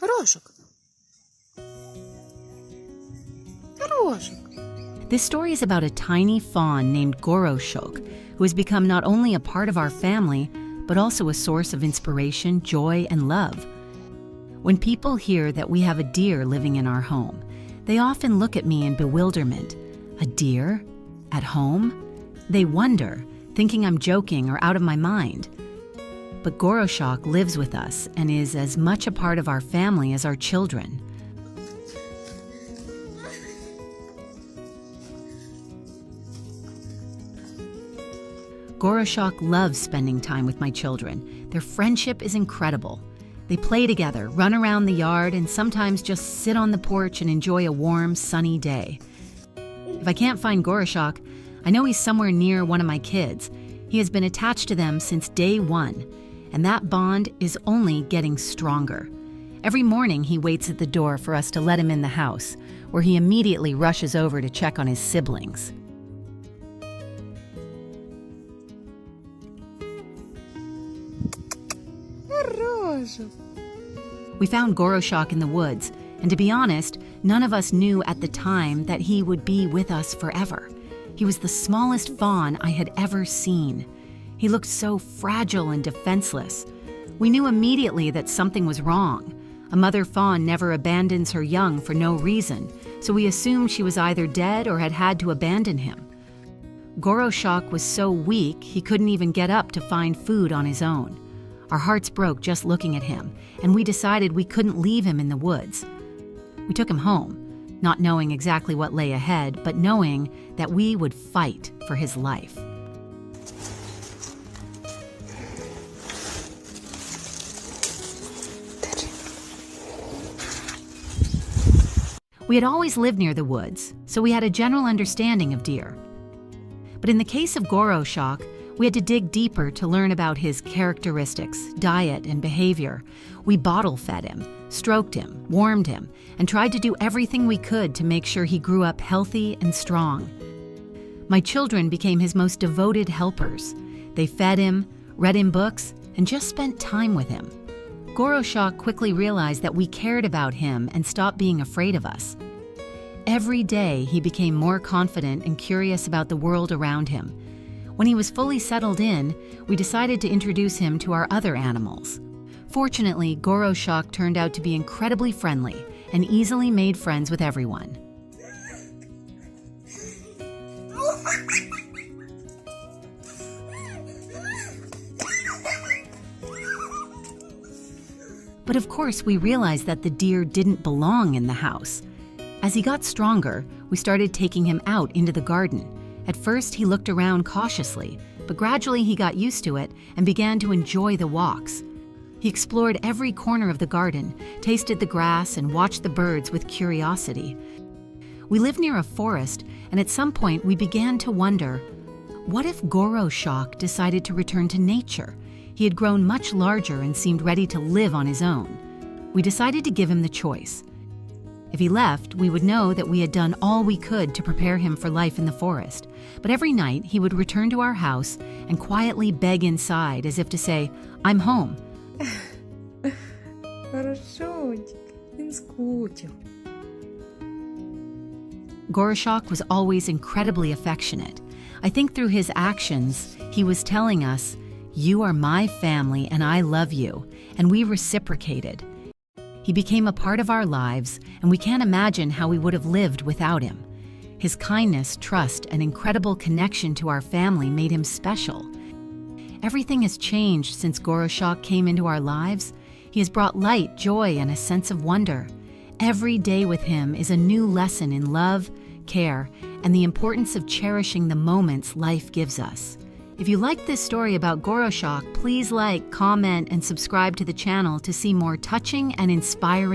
Горошок. Горошок. This story is about a tiny fawn named Goroshok, who has become not only a part of our family, but also a source of inspiration, joy, and love. When people hear that we have a deer living in our home, they often look at me in bewilderment. A deer? At home? They wonder, thinking I'm joking or out of my mind. But Goroshok lives with us and is as much a part of our family as our children. Goroshok loves spending time with my children. Their friendship is incredible. They play together, run around the yard, and sometimes just sit on the porch and enjoy a warm, sunny day. If I can't find Goroshok, I know he's somewhere near one of my kids. He has been attached to them since day one, and that bond is only getting stronger. Every morning he waits at the door for us to let him in the house, where he immediately rushes over to check on his siblings. Горошок. We found Goroshok in the woods, and to be honest, none of us knew at the time that he would be with us forever. He was the smallest fawn I had ever seen. He looked so fragile and defenseless. We knew immediately that something was wrong. A mother fawn never abandons her young for no reason, so we assumed she was either dead or had had to abandon him. Goroshok was so weak he couldn't even get up to find food on his own. Our hearts broke just looking at him, and we decided we couldn't leave him in the woods. We took him home, not knowing exactly what lay ahead, but knowing that we would fight for his life. We had always lived near the woods, so we had a general understanding of deer. But in the case of Goroshok, we had to dig deeper to learn about his characteristics, diet, and behavior. We bottle-fed him, stroked him, warmed him, and tried to do everything we could to make sure he grew up healthy and strong. My children became his most devoted helpers. They fed him, read him books, and just spent time with him. Goroshok quickly realized that we cared about him and stopped being afraid of us. Every day, he became more confident and curious about the world around him. When he was fully settled in, we decided to introduce him to our other animals. Fortunately, Goroshok turned out to be incredibly friendly and easily made friends with everyone. But of course, we realized that the deer didn't belong in the house. As he got stronger, we started taking him out into the garden. At first, he looked around cautiously, but gradually he got used to it and began to enjoy the walks. He explored every corner of the garden, tasted the grass, and watched the birds with curiosity. We live near a forest, and at some point we began to wonder, what if Goroshok decided to return to nature? He had grown much larger and seemed ready to live on his own. We decided to give him the choice. If he left, we would know that we had done all we could to prepare him for life in the forest. But every night, he would return to our house and quietly beg inside as if to say, "I'm home." Горошочек. Він скучив. Goroshok was always incredibly affectionate. I think through his actions, he was telling us, "You are my family and I love you," and we reciprocated. He became a part of our lives, and we can't imagine how we would have lived without him. His kindness, trust, and incredible connection to our family made him special. Everything has changed since Goroshok came into our lives. He has brought light, joy, and a sense of wonder. Every day with him is a new lesson in love, care, and the importance of cherishing the moments life gives us. If you liked this story about Goroshok, please like, comment, and subscribe to the channel to see more touching and inspiring